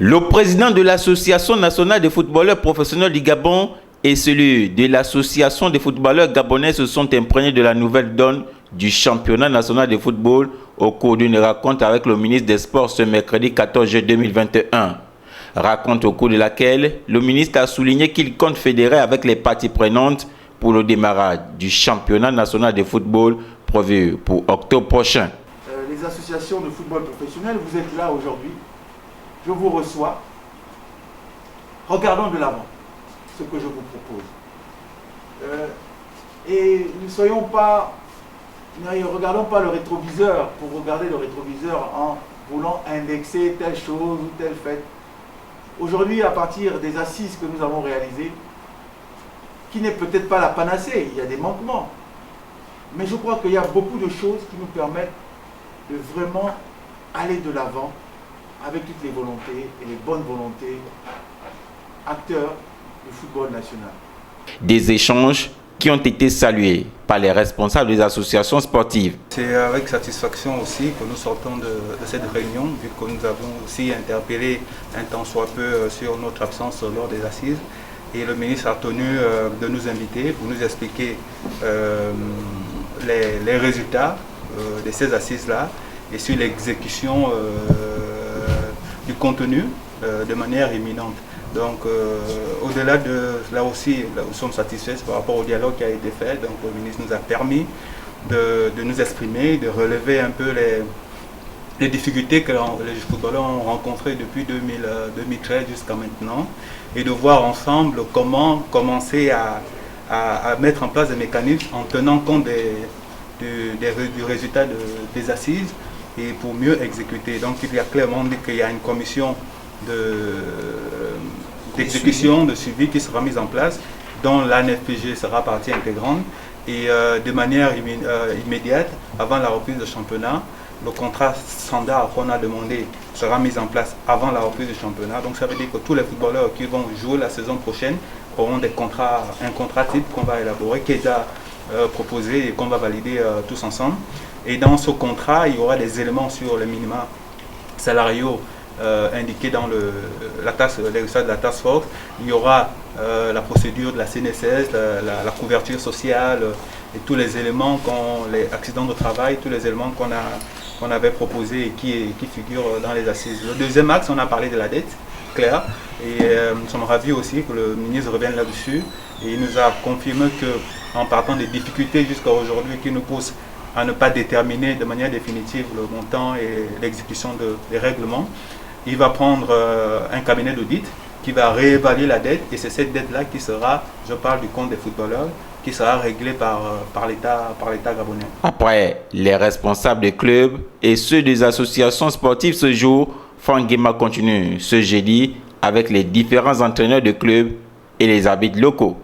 Le président de l'Association nationale des footballeurs professionnels du Gabon et celui de l'Association des footballeurs gabonais se sont imprégnés de la nouvelle donne du championnat national de football au cours d'une rencontre avec le ministre des Sports ce mercredi 14 juillet 2021. Rencontre au cours de laquelle le ministre a souligné qu'il compte fédérer avec les parties prenantes pour le démarrage du championnat national de football prévu pour octobre prochain. Les associations de football professionnel, vous êtes là aujourd'hui. Je vous reçois. Regardons de l'avant ce que je vous propose. Et ne regardons pas le rétroviseur pour regarder le rétroviseur en voulant indexer telle chose ou telle fête. Aujourd'hui, à partir des assises que nous avons réalisées, qui n'est peut-être pas la panacée, il y a des manquements. Mais je crois qu'il y a beaucoup de choses qui nous permettent de vraiment aller de l'avant avec toutes les volontés et les bonnes volontés acteurs du football national. Des échanges qui ont été salués par les responsables des associations sportives. C'est avec satisfaction aussi que nous sortons de cette réunion, vu que nous avons aussi interpellé un temps soit peu sur notre absence lors des assises. Et le ministre a tenu de nous inviter pour nous expliquer les résultats de ces assises-là et sur l'exécution du contenu de manière imminente. Donc au-delà de là aussi, nous sommes satisfaits par rapport au dialogue qui a été fait. Donc le ministre nous a permis de nous exprimer, de relever un peu les difficultés que les footballeurs ont rencontrées depuis 2013 jusqu'à maintenant et de voir ensemble comment commencer à mettre en place des mécanismes en tenant compte du résultat des assises et pour mieux exécuter. Donc il y a clairement dit qu'il y a une commission d'exécution, de suivi qui sera mise en place, dont l'ANFPG sera partie intégrante et de manière immédiate, avant la reprise du championnat, le contrat standard qu'on a demandé sera mis en place avant la reprise du championnat. Donc ça veut dire que tous les footballeurs qui vont jouer la saison prochaine auront un contrat type qu'on va élaborer, qui est déjà proposé et qu'on va valider tous ensemble. Et dans ce contrat, il y aura des éléments sur les minima salariaux indiqués dans les résultats de la task force. Il y aura la procédure de la CNSS, la couverture sociale et tous les éléments, les accidents de travail, tous les éléments qu'on avait proposés et qui figurent dans les assises. Le deuxième axe, on a parlé de la dette, claire, et nous sommes ravis aussi que le ministre revienne là-dessus. Et il nous a confirmé qu'en partant des difficultés jusqu'à aujourd'hui qui nous poussent à ne pas déterminer de manière définitive le montant et l'exécution des règlements, il va prendre un cabinet d'audit qui va réévaluer la dette et c'est cette dette-là qui sera, je parle du compte des footballeurs, qui sera réglée par l'État gabonais. Après, les responsables des clubs et ceux des associations sportives ce jour, Fangema continue ce jeudi avec les différents entraîneurs de clubs et les arbitres locaux.